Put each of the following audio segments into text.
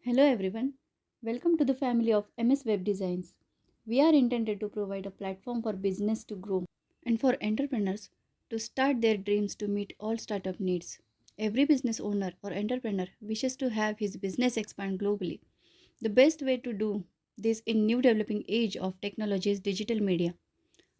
Hello everyone, welcome to the family of MS Web Designs. We are intended to provide a platform for business to grow and for entrepreneurs to start their dreams to meet all startup needs. Every business owner or entrepreneur wishes to have his business expand globally. The best way to do this in new developing age of technology is digital media.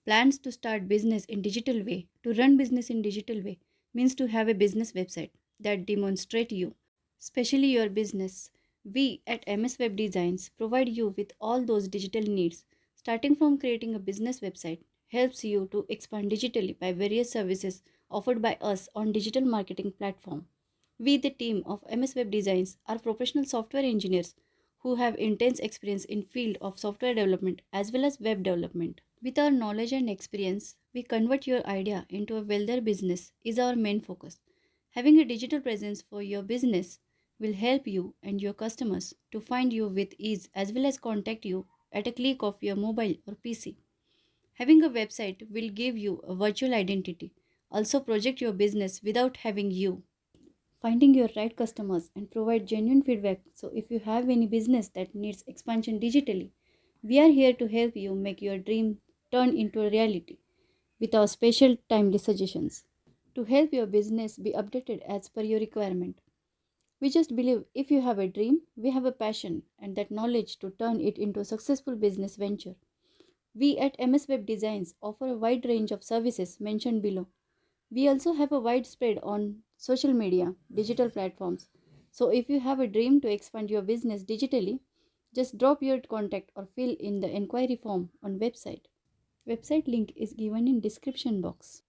Plans to start business in digital way, to run business in digital way means to have a business website that demonstrate you, especially your business. We at MS Web Designs provide you with all those digital needs. Starting from creating a business website helps you to expand digitally by various services offered by us on digital marketing platform. We, the team of MS Web Designs, are professional software engineers who have intense experience in field of software development as well as web development. With our knowledge and experience, we convert your idea into a wealthier business is our main focus. Having a digital presence for your business will help you and your customers to find you with ease as well as contact you at a click of your mobile or PC. Having a website will give you a virtual identity. Also project your business without having you. Finding your right customers and provide genuine feedback. So if you have any business that needs expansion digitally, we are here to help you make your dream turn into a reality with our special timely suggestions to help your business be updated as per your requirement. We just believe if you have a dream, we have a passion and that knowledge to turn it into a successful business venture. We at MS Web Designs offer a wide range of services mentioned below. We also have a widespread on social media, digital platforms. So if you have a dream to expand your business digitally, just drop your contact or fill in the inquiry form on website. Website link is given in description box.